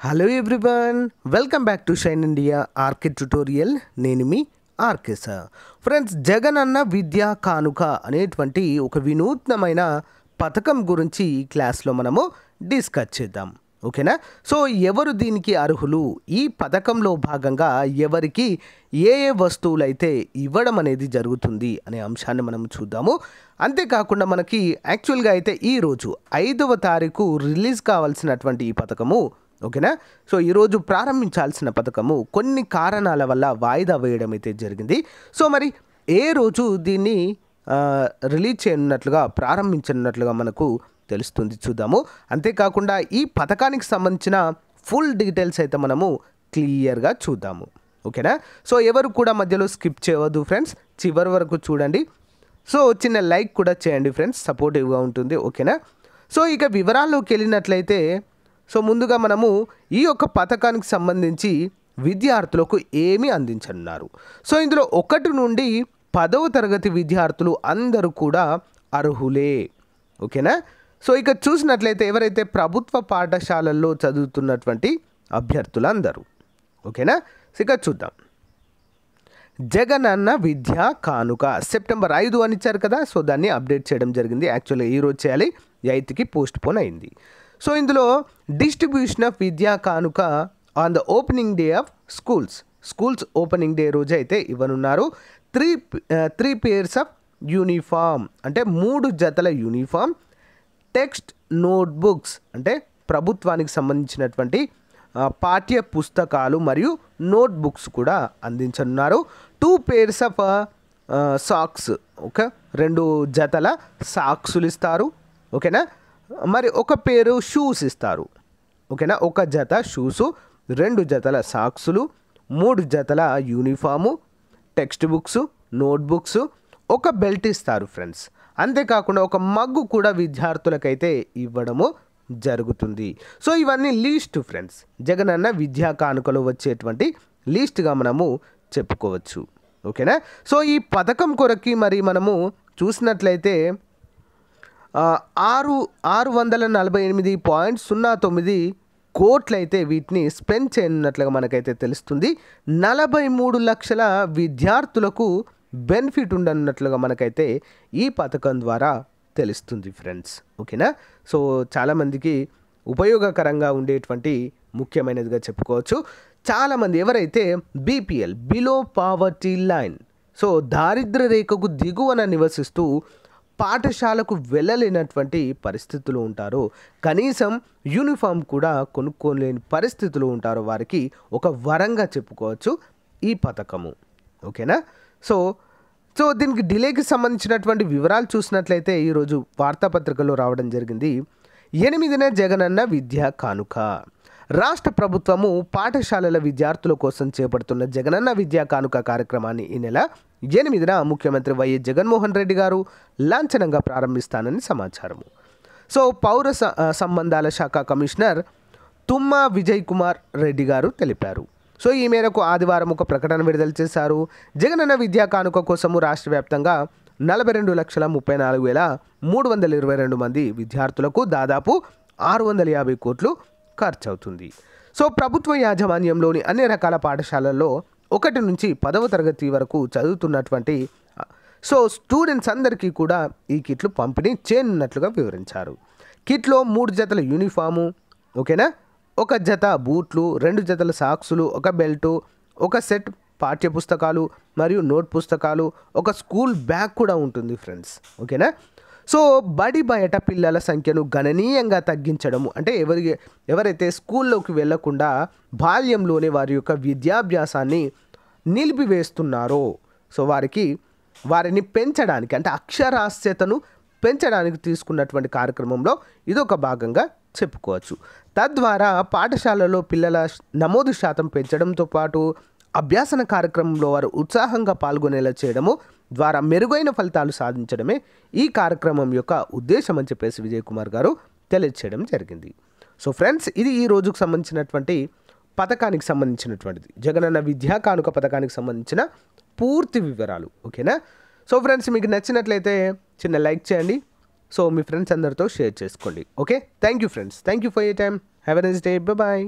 Hello everyone, welcome back to shine India RK tutorial. నేను మీ RK sir. Friends, Jagan Anna Vidya కానుక అనేటువంటి ఒక వినూత్నమైన పథకం గురించి ఈ క్లాస్లో మనము డిస్కస్ చేద్దాం. ఓకేనా? సో ఎవరు దీనికి అర్హులు, ఈ పథకంలో భాగంగా ఎవరికి ఏ ఏ వస్తువులు అయితే ఇవ్వడం అనేది జరుగుతుంది అనే అంశాన్ని మనం చూద్దాము. అంతేకాకుండా మనకి యాక్చువల్గా అయితే ఈరోజు 5వ తారీఖు రిలీజ్ కావాల్సినటువంటి ఈ పథకము, ఓకేనా, సో ఈరోజు ప్రారంభించాల్సిన పథకము కొన్ని కారణాల వల్ల వాయిదా వేయడం అయితే జరిగింది. సో మరి ఏ రోజు దీన్ని రిలీజ్ చేయనున్నట్లుగా ప్రారంభించనున్నట్లుగా మనకు తెలుస్తుంది, చూద్దాము. అంతేకాకుండా ఈ పథకానికి సంబంధించిన ఫుల్ డీటెయిల్స్ అయితే మనము క్లియర్గా చూద్దాము. ఓకేనా? సో ఎవరు కూడా మధ్యలో స్కిప్ చేయవద్దు ఫ్రెండ్స్, చివరి వరకు చూడండి. సో చిన్న లైక్ కూడా చేయండి ఫ్రెండ్స్, సపోర్టివ్గా ఉంటుంది. ఓకేనా? సో ఇక వివరాల్లోకి వెళ్ళినట్లయితే, సో ముందుగా మనము ఈ యొక్క పథకానికి సంబంధించి విద్యార్థులకు ఏమి అందించనున్నారు. సో ఇందులో 1 నుండి 10వ తరగతి విద్యార్థులు అందరూ కూడా అర్హులే. ఓకేనా? సో ఇక చూసినట్లయితే ఎవరైతే ప్రభుత్వ పాఠశాలల్లో చదువుతున్నటువంటి అభ్యర్థులందరూ. ఓకేనా? ఇక చూద్దాం. జగన్ అన్న విద్యా కానుక సెప్టెంబర్ 5 అని ఇచ్చారు కదా, సో దాన్ని అప్డేట్ చేయడం జరిగింది. యాక్చువల్గా ఈరోజు చేయాలి, 8కి పోస్ట్ పోన్ అయింది. సో ఇందులో డిస్ట్రిబ్యూషన్ ఆఫ్ విద్యా కానుక on the opening day of schools opening day రోజు అయితే ఇవ్వనున్నారు. త్రీ పేర్స్ ఆఫ్ యూనిఫామ్ అంటే 3 జతల యూనిఫామ్, టెక్స్ట్ నోట్బుక్స్ అంటే ప్రభుత్వానికి సంబంధించినటువంటి పాఠ్య పుస్తకాలు మరియు నోట్బుక్స్ కూడా అందించనున్నారు. 2 పేర్స్ ఆఫ్ సాక్స్, ఓకే, 2 జతల సాక్సులు ఇస్తారు. ఓకేనా? మరి 1 పేరు షూస్ ఇస్తారు. ఓకేనా? 1 జత షూసు, 2 జతల సాక్సులు, 3 జతల uniform, text books, notebooks, 1 belt ఇస్తారు ఫ్రెండ్స్. అంతేకాకుండా 1 మగ్గు కూడా విద్యార్థులకైతే ఇవ్వడము జరుగుతుంది. సో ఇవన్నీ లీస్ట్ ఫ్రెండ్స్, జగన్ అన్న విద్యా కానుకలో వచ్చేటువంటి లీస్ట్గా మనము చెప్పుకోవచ్చు. ఓకేనా? సో ఈ పథకం కొరకి మరి మనము చూసినట్లయితే 648.09 కోట్లు అయితే వీటిని స్పెండ్ చేయనున్నట్లుగా మనకైతే తెలుస్తుంది. 43 లక్షల విద్యార్థులకు బెనిఫిట్ ఉండనున్నట్లుగా మనకైతే ఈ పథకం ద్వారా తెలుస్తుంది ఫ్రెండ్స్. ఓకేనా? సో చాలామందికి ఉపయోగకరంగా ఉండేటువంటి ముఖ్యమైనదిగా చెప్పుకోవచ్చు. చాలామంది ఎవరైతే BPL, below poverty line, so దారిద్ర్య రేఖకు దిగువన నివసిస్తూ పాఠశాలకు వెళ్ళలేనటువంటి పరిస్థితులు ఉంటారో, కనీసం యూనిఫామ్ కూడా కొనుక్కోలేని పరిస్థితులు ఉంటారో, వారికి ఒక వరంగా చెప్పుకోవచ్చు ఈ పథకము. ఓకేనా? సో దీనికి డిలేకి సంబంధించినటువంటి వివరాలు చూసినట్లయితే ఈరోజు వార్తాపత్రికలో రావడం జరిగింది. 8న జగనన్న విద్యా కానుక. రాష్ట్ర ప్రభుత్వము పాఠశాలల విద్యార్థుల కోసం చేపడుతున్న జగనన్న విద్యా కానుక కార్యక్రమాన్ని ఈ నెల 8న ముఖ్యమంత్రి వైఎస్ జగన్మోహన్ రెడ్డి గారు లాంఛనంగా ప్రారంభిస్తానని సమాచారము. సో పౌర సంబంధాల శాఖ కమిషనర్ తుమ్మా విజయ్ కుమార్ రెడ్డి గారు తెలిపారు. సో ఈ మేరకు ఆదివారం ఒక ప్రకటన విడుదల చేశారు. జగనన్న విద్యా కానుక కోసము రాష్ట్ర వ్యాప్తంగా 42,34,322 మంది విద్యార్థులకు దాదాపు 650 కోట్లు ఖర్చు అవుతుంది. సో ప్రభుత్వ యాజమాన్యంలోని అన్ని రకాల పాఠశాలల్లో 1 నుంచి 10వ తరగతి వరకు చదువుతున్నటువంటి స్టూడెంట్స్ అందరికీ కూడా ఈ కిట్లు పంపిణీ చేయనున్నట్లుగా వివరించారు. కిట్లో 3 జతల యూనిఫాము, ఓకేనా, 1 జత బూట్లు, 2 జతల సాక్సులు, 1 బెల్టు, 1 సెట్ పాఠ్య పుస్తకాలు మరియు నోట్ పుస్తకాలు, 1 స్కూల్ బ్యాగ్ కూడా ఉంటుంది ఫ్రెండ్స్. ఓకేనా? సో బడి బయట పిల్లల సంఖ్యను గణనీయంగా తగ్గించడము, అంటే ఎవరైతే స్కూల్లోకి వెళ్లకుండా బాల్యంలోనే వారి యొక్క విద్యాభ్యాసాన్ని నిలిపివేస్తున్నారో, సో వారిని పెంచడానికి, అంటే అక్షరాస్యతను పెంచడానికి తీసుకున్నటువంటి కార్యక్రమంలో ఇదొక భాగంగా చెప్పుకోవచ్చు. తద్వారా పాఠశాలలో పిల్లల నమోదు శాతం పెంచడంతో పాటు అభ్యాసన కార్యక్రమంలో వారు ఉత్సాహంగా పాల్గొనేలా చేయడము ద్వారా మెరుగైన ఫలితాలు సాధించడమే ఈ కార్యక్రమం యొక్క ఉద్దేశం అని చెప్పేసి విజయ్ కుమార్ గారు తెలియజేయడం జరిగింది. సో ఫ్రెండ్స్, ఇది ఈ రోజుకు సంబంధించినటువంటి పథకానికి సంబంధించినటువంటిది, జగనన్న విద్యా కానుక పథకానికి సంబంధించిన పూర్తి వివరాలు. ఓకేనా? సో ఫ్రెండ్స్, మీకు నచ్చినట్లయితే చిన్న లైక్ చేయండి. సో మీ ఫ్రెండ్స్ అందరితో షేర్ చేసుకోండి. Okay, thank you friends, thank you for your time. Have a nice day. Bye bye.